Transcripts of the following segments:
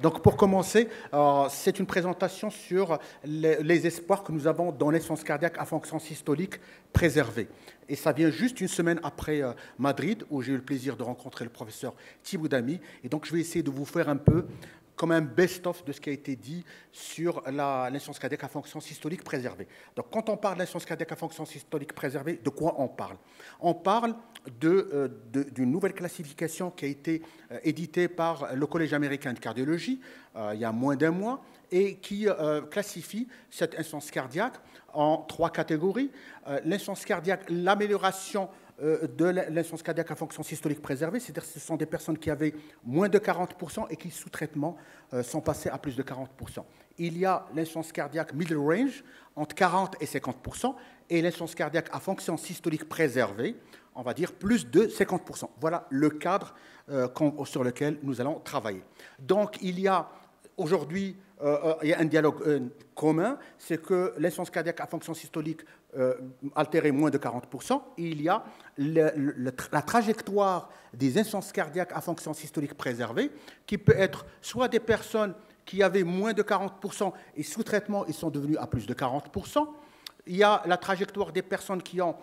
Donc pour commencer, c'est une présentation sur les espoirs que nous avons dans l'insuffisance cardiaque à fonction systolique préservée. Et ça vient juste une semaine après Madrid, où j'ai eu le plaisir de rencontrer le professeur Thibou Damy. Et donc je vais essayer de vous faire un peu comme un best-of de ce qui a été dit sur l'insuffisance cardiaque à fonction systolique préservée. Donc quand on parle d'insuffisance cardiaque à fonction systolique préservée, de quoi on parle? On parle d'une nouvelle classification qui a été éditée par le Collège américain de cardiologie il y a moins d'un mois et qui classifie cette insuffisance cardiaque en trois catégories. L'insuffisance cardiaque, l'amélioration de l'insuffisance cardiaque à fonction systolique préservée, c'est-à-dire que ce sont des personnes qui avaient moins de 40% et qui, sous traitement, sont passées à plus de 40%. Il y a l'insuffisance cardiaque middle range, entre 40 et 50%, et l'insuffisance cardiaque à fonction systolique préservée, on va dire plus de 50%. Voilà le cadre sur lequel nous allons travailler. Donc, il y a aujourd'hui il y a un dialogue commun, c'est que l'insuffisance cardiaque à fonction systolique altérée moins de 40%, et il y a la trajectoire des insuffisances cardiaques à fonction systolique préservée, qui peut être soit des personnes qui avaient moins de 40% et sous traitement, ils sont devenus à plus de 40%. Il y a la trajectoire des personnes qui ont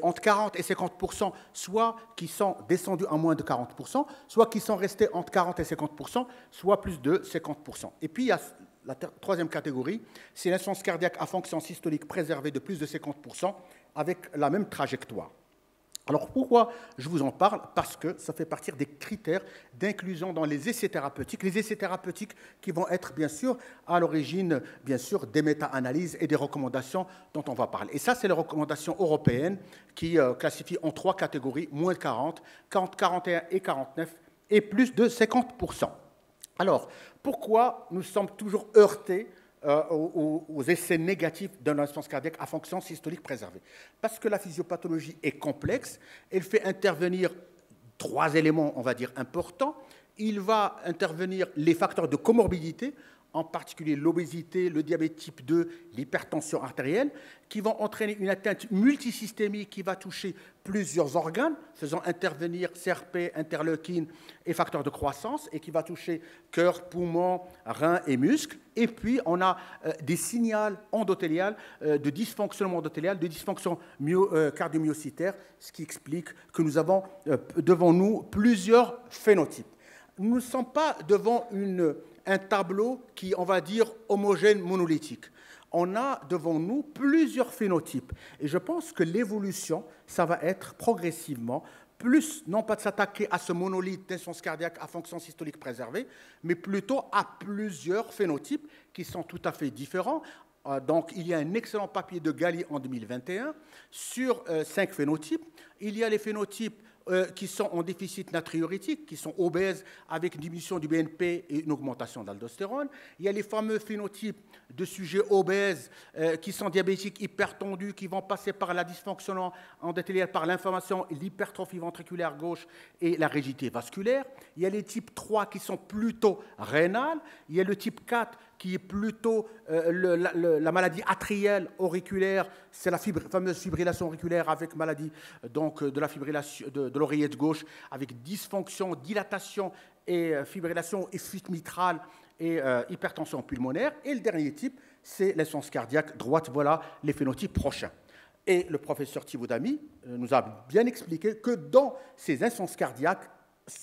entre 40 et 50%, soit qui sont descendus à moins de 40%, soit qui sont restés entre 40 et 50%, soit plus de 50%. Et puis, il y a la troisième catégorie, c'est l'insuffisance cardiaque à fonction systolique préservée de plus de 50%, avec la même trajectoire. Alors, pourquoi je vous en parle? Parce que ça fait partie des critères d'inclusion dans les essais thérapeutiques qui vont être, bien sûr, à l'origine, bien sûr, des méta-analyses et des recommandations dont on va parler. Et ça, c'est les recommandations européennes qui classifient en trois catégories, moins de 40, 41 et 49, et plus de 50%. Alors, pourquoi nous sommes toujours heurtés aux essais négatifs d'une insuffisance cardiaque à fonction systolique préservée? Parce que la physiopathologie est complexe, elle fait intervenir trois éléments, on va dire, importants. Il va intervenir les facteurs de comorbidité, en particulier l'obésité, le diabète type 2, l'hypertension artérielle, qui vont entraîner une atteinte multisystémique qui va toucher plusieurs organes, faisant intervenir CRP, interleukine et facteurs de croissance, et qui va toucher cœur, poumons, reins et muscles. Et puis, on a des signaux endothéliales, de dysfonctionnement endothélial, de dysfonction cardiomyocytaire, ce qui explique que nous avons devant nous plusieurs phénotypes. Nous ne sommes pas devant un tableau qui, on va dire, homogène, monolithique. On a devant nous plusieurs phénotypes. Et je pense que l'évolution, ça va être progressivement, plus, non pas de s'attaquer à ce monolithe d'insuffisance cardiaque à fonction systolique préservée, mais plutôt à plusieurs phénotypes qui sont tout à fait différents. Donc, il y a un excellent papier de Galli en 2021 sur 5 phénotypes. Il y a les phénotypes qui sont en déficit natriurétique, qui sont obèses avec une diminution du BNP et une augmentation de l'aldostérone. Il y a les fameux phénotypes de sujets obèses qui sont diabétiques hypertendus, qui vont passer par la dysfonction endothéliale, par l'inflammation, l'hypertrophie ventriculaire gauche et la rigidité vasculaire. Il y a les types 3 qui sont plutôt rénales. Il y a le type 4 qui est plutôt la maladie atrielle auriculaire, c'est la fameuse fibrillation auriculaire avec maladie donc, de la fibrillation de l'oreillette gauche, avec dysfonction, dilatation et fibrillation et fuite mitrale et hypertension pulmonaire. Et le dernier type, c'est l'insuffisance cardiaque droite. Voilà les phénotypes prochains. Et le professeur Thibou Damy nous a bien expliqué que dans ces insuffisances cardiaques,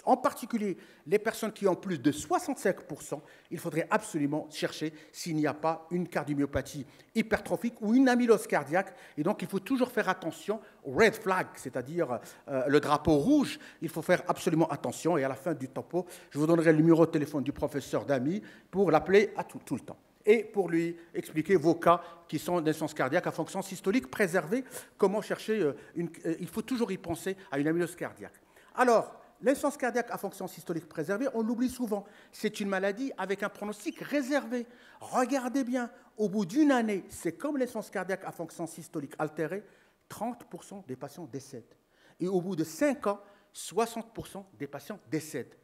en particulier les personnes qui ont plus de 65%, il faudrait absolument chercher s'il n'y a pas une cardiomyopathie hypertrophique ou une amylose cardiaque. Et donc, il faut toujours faire attention au red flag, c'est-à-dire le drapeau rouge. Il faut faire absolument attention. Et à la fin du topo, je vous donnerai le numéro de téléphone du professeur Damy pour l'appeler à tout le temps. Et pour lui expliquer vos cas qui sont d'insuffisance cardiaque à fonction systolique préservée, comment chercher il faut toujours y penser à une amylose cardiaque. Alors, l'insuffisance cardiaque à fonction systolique préservée, on l'oublie souvent. C'est une maladie avec un pronostic réservé. Regardez bien, au bout d'une année, c'est comme l'insuffisance cardiaque à fonction systolique altérée, 30% des patients décèdent. Et au bout de 5 ans, 60% des patients décèdent.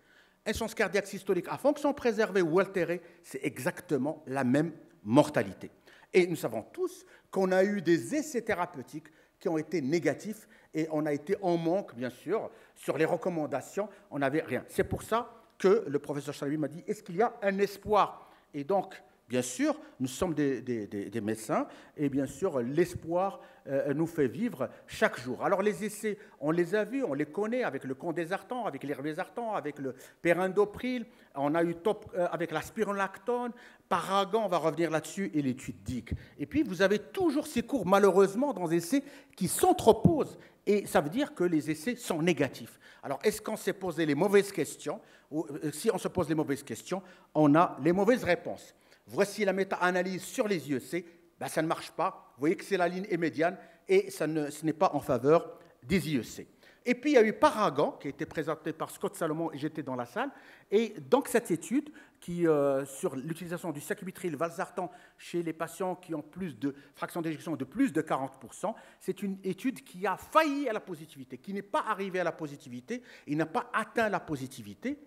Insuffisance cardiaque systolique à fonction préservée ou altérée, c'est exactement la même mortalité. Et nous savons tous qu'on a eu des essais thérapeutiques qui ont été négatifs et on a été en manque, bien sûr, sur les recommandations, on n'avait rien. C'est pour ça que le professeur Chalabi m'a dit, est-ce qu'il y a un espoir? Et donc, bien sûr, nous sommes des médecins et bien sûr, l'espoir nous fait vivre chaque jour. Alors les essais, on les a vus, on les connaît avec le Condésartan, avec l'Herbésartan, avec le Perindopril, on a eu avec la spironolactone, Paragon, on va revenir là-dessus, et l'étude DIC. Et puis vous avez toujours ces cours, malheureusement, dans des essais qui s'entreposent. Et ça veut dire que les essais sont négatifs. Alors, est-ce qu'on s'est posé les mauvaises questions? Ou, si on se pose les mauvaises questions, on a les mauvaises réponses. Voici la méta-analyse sur les IEC. Ben, ça ne marche pas. Vous voyez que c'est la ligne médiane et ce n'est pas en faveur des IEC. Et puis, il y a eu Paragon, qui a été présenté par Scott Salomon, et j'étais dans la salle. Et donc, cette étude sur l'utilisation du sacubitril/valsartan chez les patients qui ont plus de fraction d'éjection de plus de 40%, c'est une étude qui a failli à la positivité, qui n'est pas arrivée à la positivité, il n'a pas atteint la positivité,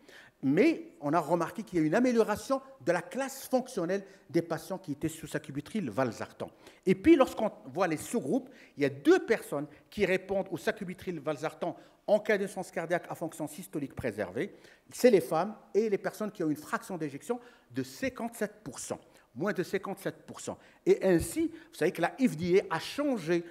mais on a remarqué qu'il y a une amélioration de la classe fonctionnelle des patients qui étaient sous sacubitril/valsartan. Et puis, lorsqu'on voit les sous-groupes, il y a 2 personnes qui répondent au sacubitril/valsartan en cas d'insuffisance cardiaque à fonction systolique préservée. C'est les femmes et les personnes qui ont une fraction d'éjection de 57%, moins de 57%. Et ainsi, vous savez que la FDA a changé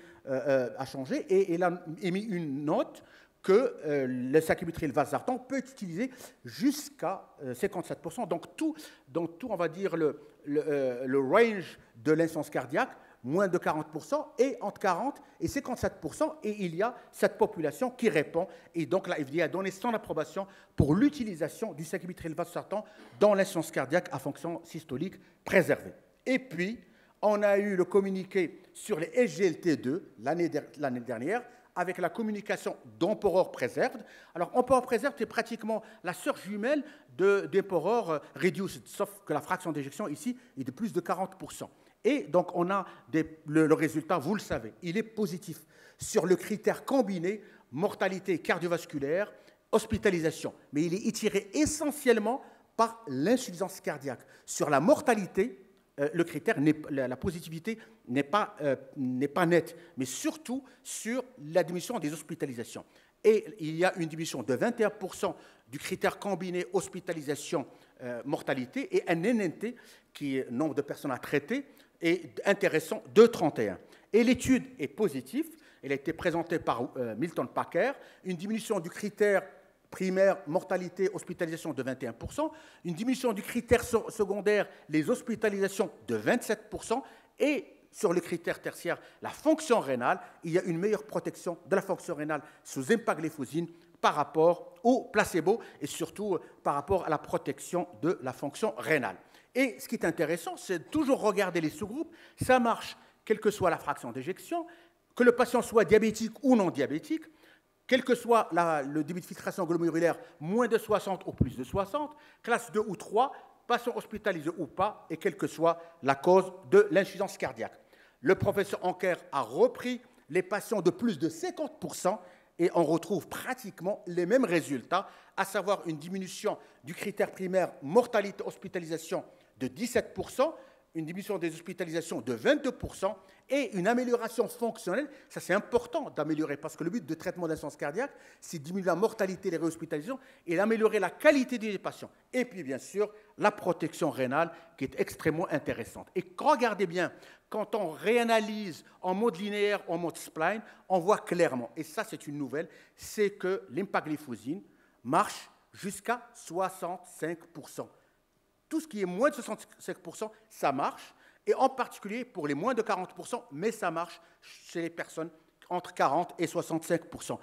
et elle a émis une note que le sacubitril/valsartan peut être utilisé jusqu'à 57%. Donc tout, on va dire, le range de l'insuffisance cardiaque, moins de 40%, et entre 40 et 57%, et il y a cette population qui répond. Et donc la FDA a donné son approbation pour l'utilisation du sacubitril/valsartan dans l'insuffisance cardiaque à fonction systolique préservée. Et puis, on a eu le communiqué sur les SGLT2 l'année dernière, avec la communication d'Emperor Preserved. Alors, Emperor Preserved est pratiquement la sœur jumelle d'Emperor Reduced, sauf que la fraction d'éjection ici est de plus de 40%. Et donc, on a le résultat, vous le savez, il est positif sur le critère combiné mortalité cardiovasculaire, hospitalisation. Mais il est étiré essentiellement par l'insuffisance cardiaque. Sur la mortalité, le critère, la positivité n'est pas nette, mais surtout sur la diminution des hospitalisations. Et il y a une diminution de 21% du critère combiné hospitalisation-mortalité et un NNT, qui est nombre de personnes à traiter, est intéressant, de 31. Et l'étude est positive, elle a été présentée par Milton Packer, une diminution du critère primaire, mortalité, hospitalisation de 21%, une diminution du critère secondaire, les hospitalisations de 27%, et sur le critère tertiaire, la fonction rénale, il y a une meilleure protection de la fonction rénale sous empagliflozine par rapport au placebo et surtout par rapport à la protection de la fonction rénale. Et ce qui est intéressant, c'est de toujours regarder les sous-groupes. Ça marche, quelle que soit la fraction d'éjection, que le patient soit diabétique ou non diabétique, quel que soit le débit de filtration glomérulaire, moins de 60 ou plus de 60, classe 2 ou 3, patient hospitalisé ou pas, et quelle que soit la cause de l'insuffisance cardiaque. Le professeur Anker a repris les patients de plus de 50%, et on retrouve pratiquement les mêmes résultats, à savoir une diminution du critère primaire mortalité-hospitalisation de 17%, une diminution des hospitalisations de 22% et une amélioration fonctionnelle. Ça, c'est important d'améliorer parce que le but de traitement d'insuffisance cardiaque, c'est diminuer la mortalité et les réhospitalisations et d'améliorer la qualité des patients. Et puis, bien sûr, la protection rénale qui est extrêmement intéressante. Et regardez bien, quand on réanalyse en mode linéaire, en mode spline, on voit clairement, et ça, c'est une nouvelle, c'est que l'empagliflozine marche jusqu'à 65%. Tout ce qui est moins de 65%, ça marche, et en particulier pour les moins de 40%, mais ça marche chez les personnes entre 40 et 65%.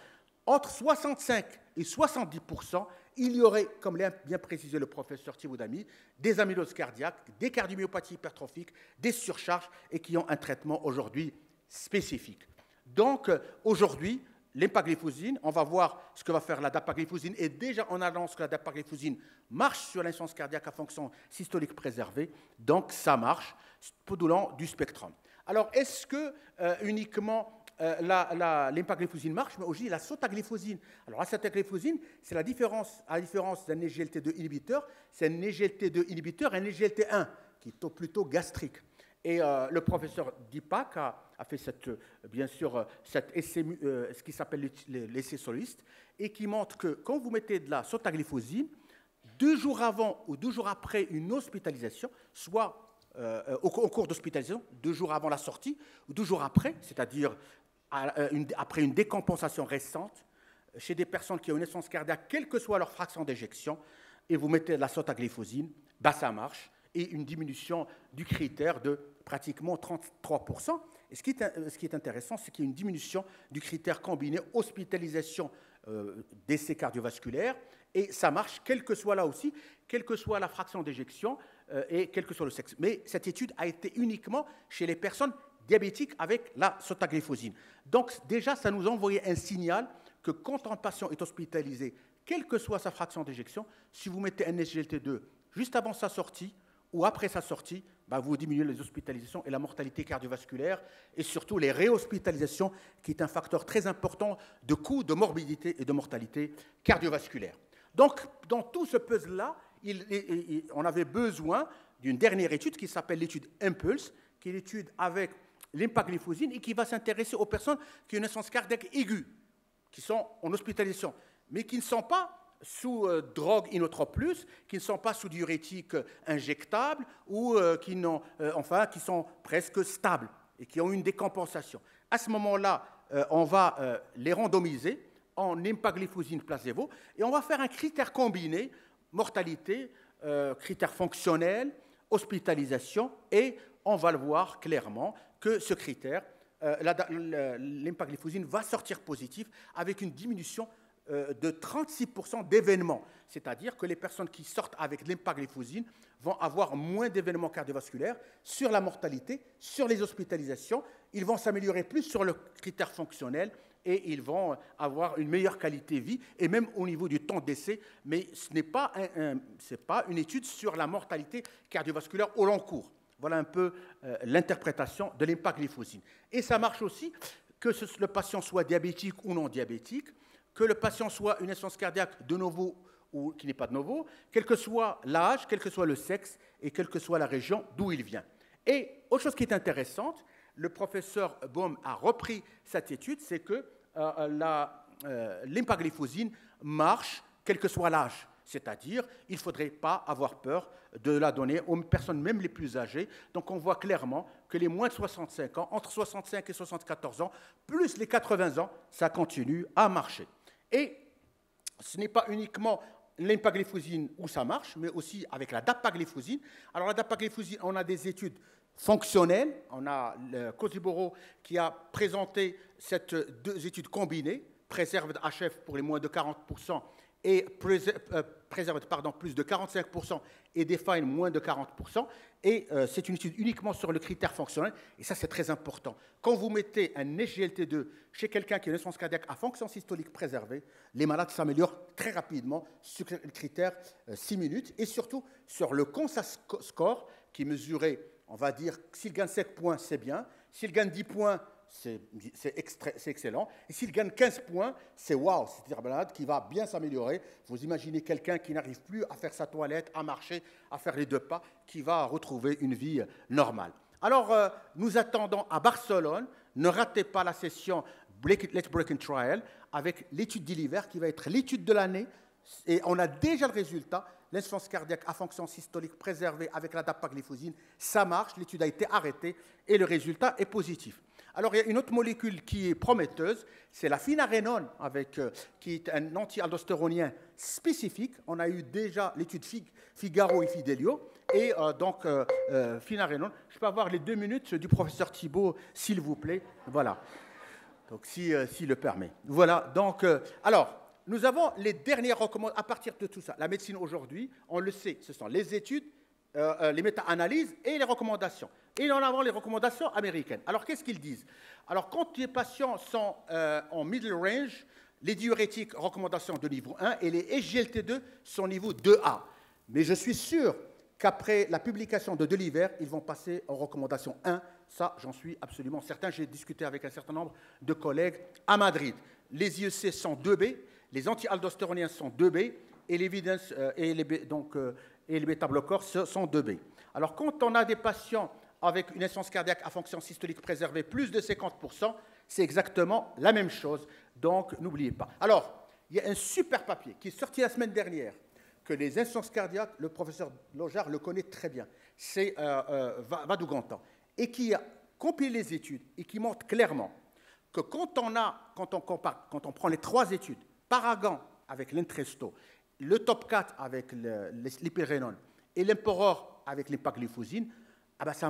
Entre 65 et 70%, il y aurait, comme l'a bien précisé le professeur Thiebaudamy, des amyloses cardiaques, des cardiomyopathies hypertrophiques, des surcharges, et qui ont un traitement aujourd'hui spécifique. Donc, aujourd'hui, l'empagliflozine, on va voir ce que va faire la dapagliflozine, et déjà on annonce que la dapagliflozine marche sur l'insuffisance cardiaque à fonction systolique préservée, donc ça marche tout au long du spectrum. Alors, est-ce que uniquement l'empagliflozine marche, mais aussi la sotagliflozine? Alors, la sotagliflozine, c'est à la différence d'un SGLT2 inhibiteur, c'est un SGLT2 inhibiteur, un SGLT1, qui est plutôt gastrique. Et le professeur Dipak a fait bien sûr cet essai, ce qui s'appelle l'essai soliste, et qui montre que quand vous mettez de la sotagliflozine 2 jours avant ou 2 jours après une hospitalisation, soit au cours d'hospitalisation, 2 jours avant la sortie, ou 2 jours après, c'est-à-dire après une décompensation récente, chez des personnes qui ont une insuffisance cardiaque, quelle que soit leur fraction d'éjection, et vous mettez de la sotagliflozine, bah ça marche, et une diminution du critère de pratiquement 33%. Et ce qui est intéressant, c'est qu'il y a une diminution du critère combiné hospitalisation, décès cardiovasculaire, et ça marche, quelle que soit là aussi, quelle que soit la fraction d'éjection et quel que soit le sexe. Mais cette étude a été uniquement chez les personnes diabétiques avec la sotagliflozine. Donc déjà, ça nous envoyait un signal que quand un patient est hospitalisé, quelle que soit sa fraction d'éjection, si vous mettez un SGLT2 juste avant sa sortie ou après sa sortie, bah vous diminuez les hospitalisations et la mortalité cardiovasculaire et surtout les réhospitalisations, qui est un facteur très important de coût, de morbidité et de mortalité cardiovasculaire. Donc, dans tout ce puzzle-là, on avait besoin d'une dernière étude qui s'appelle l'étude Impulse, qui est l'étude avec l'empagliflozine et qui va s'intéresser aux personnes qui ont une insuffisance cardiaque aiguë, qui sont en hospitalisation, mais qui ne sont pas sous drogue inotrope plus, qui ne sont pas sous diurétique injectable ou qui sont presque stables et qui ont une décompensation. À ce moment-là, on va les randomiser en empagliflozine placebo et on va faire un critère combiné, mortalité, critère fonctionnel, hospitalisation, et on va le voir clairement que ce critère, l'empagliflozine va sortir positif avec une diminution de 36% d'événements. C'est-à-dire que les personnes qui sortent avec l'empagliflozine vont avoir moins d'événements cardiovasculaires sur la mortalité, sur les hospitalisations. Ils vont s'améliorer plus sur le critère fonctionnel et ils vont avoir une meilleure qualité de vie, et même au niveau du temps d'essai, mais ce n'est pas, une étude sur la mortalité cardiovasculaire au long cours. Voilà un peu l'interprétation de l'empagliflozine. Et ça marche aussi que le patient soit diabétique ou non diabétique, que le patient soit une insuffisance cardiaque de novo ou qui n'est pas de novo, quel que soit l'âge, quel que soit le sexe et quelle que soit la région d'où il vient. Et autre chose qui est intéressante, le professeur Baum a repris cette étude, c'est que l'empagliflozine marche quel que soit l'âge. C'est-à-dire, il ne faudrait pas avoir peur de la donner aux personnes même les plus âgées. Donc on voit clairement que les moins de 65 ans, entre 65 et 74 ans, plus les 80 ans, ça continue à marcher. Et ce n'est pas uniquement l'empagliflozine où ça marche, mais aussi avec la dapagliflozine. Alors la dapagliflozine, on a des études fonctionnelles. On a le Cosiboro qui a présenté ces deux études combinées, Preserved HF pour les moins de 40% et Preserved plus de 45% et Define moins de 40%. Et c'est une étude uniquement sur le critère fonctionnel. Et ça, c'est très important. Quand vous mettez un SGLT2 chez quelqu'un qui a une insuffisance cardiaque à fonction systolique préservée, les malades s'améliorent très rapidement sur le critère 6 minutes. Et surtout, sur le CONSAS score, qui mesurait, on va dire, s'il gagne 7 points, c'est bien. S'il gagne 10 points, c'est excellent. Et s'il gagne 15 points, c'est waouh, c'est-à-dire un malade qui va bien s'améliorer. Vous imaginez quelqu'un qui n'arrive plus à faire sa toilette, à marcher, à faire les 2 pas, qui va retrouver une vie normale. Alors, nous attendons à Barcelone. Ne ratez pas la session Let's Break in Trial avec l'étude d'hiver qui va être l'étude de l'année. Et on a déjà le résultat. L'insuffisance cardiaque à fonction systolique préservée avec la dapagliflozine, ça marche, l'étude a été arrêtée et le résultat est positif. Alors, il y a une autre molécule qui est prometteuse, c'est la finarénone, qui est un anti-aldostéronien spécifique. On a eu déjà l'étude Figaro et Fidelio. Et finarénone, je peux avoir les 2 minutes du professeur Thibault, s'il vous plaît. Voilà, donc s'il le permet. Voilà, donc, alors, nous avons les dernières recommandations à partir de tout ça. La médecine aujourd'hui, on le sait, ce sont les études, les méta-analyses et les recommandations. Et nous en avons les recommandations américaines. Alors, qu'est-ce qu'ils disent? Alors, quand les patients sont en middle range, les diurétiques, recommandations de niveau 1, et les SGLT2 sont niveau 2A. Mais je suis sûr qu'après la publication de Deliver, ils vont passer en recommandation 1. Ça, j'en suis absolument certain. J'ai discuté avec un certain nombre de collègues à Madrid. Les IEC sont 2B, les anti-aldostéroniens sont 2B, et l'évidence et les bêta-bloqueurs sont 2B. Alors, quand on a des patients avec une insuffisance cardiaque à fonction systolique préservée plus de 50%, c'est exactement la même chose. Donc, n'oubliez pas. Alors, il y a un super papier qui est sorti la semaine dernière, que les insuffisances cardiaques, le professeur Lojar le connaît très bien, c'est Vadougantan, et qui a compilé les études et qui montre clairement que quand on prend les 3 études, Paragon avec l'Entresto, le Top 4 avec l'Ipyrénone et l'Emperor avec l'empagliflozine, ah ben ça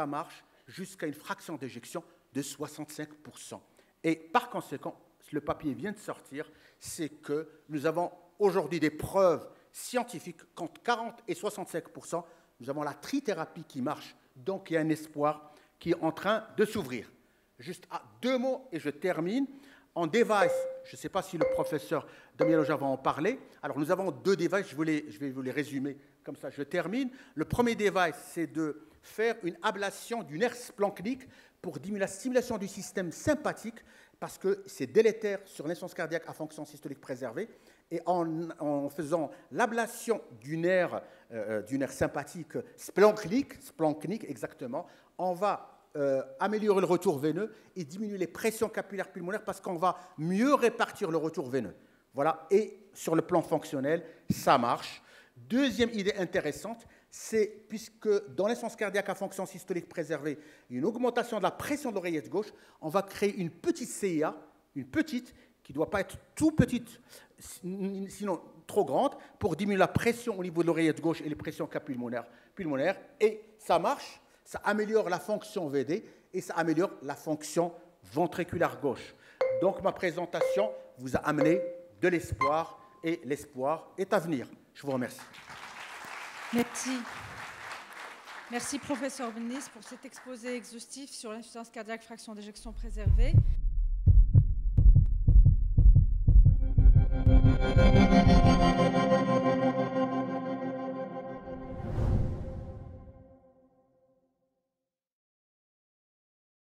marche jusqu'à une fraction d'éjection de 65%. Et par conséquent, le papier vient de sortir, c'est que nous avons aujourd'hui des preuves scientifiques qu'entre 40 et 65%, nous avons la trithérapie qui marche. Donc il y a un espoir qui est en train de s'ouvrir. Juste 2 mots et je termine. En device, je ne sais pas si le professeur Damien Lojar va en parler. Alors nous avons 2 devices, je vais vous les résumer, comme ça je termine. Le premier device, c'est de faire une ablation du nerf splanchnique pour diminuer la stimulation du système sympathique, parce que c'est délétère sur l'insuffisance cardiaque à fonction systolique préservée. Et en faisant l'ablation du nerf sympathique splanchnique exactement, on va améliorer le retour veineux et diminuer les pressions capillaires pulmonaires parce qu'on va mieux répartir le retour veineux. Voilà, et sur le plan fonctionnel, ça marche. Deuxième idée intéressante, c'est puisque dans l'insuffisance cardiaque à fonction systolique préservée, il y a une augmentation de la pression de l'oreillette gauche, on va créer une petite CIA, une petite, qui ne doit pas être tout petite, sinon trop grande, pour diminuer la pression au niveau de l'oreillette gauche et les pressions pulmonaires. Et ça marche. Ça améliore la fonction VD et ça améliore la fonction ventriculaire gauche. Donc ma présentation vous a amené de l'espoir et l'espoir est à venir. Je vous remercie. Merci. Merci professeur Benis pour cet exposé exhaustif sur l'insuffisance cardiaque fraction d'éjection préservée.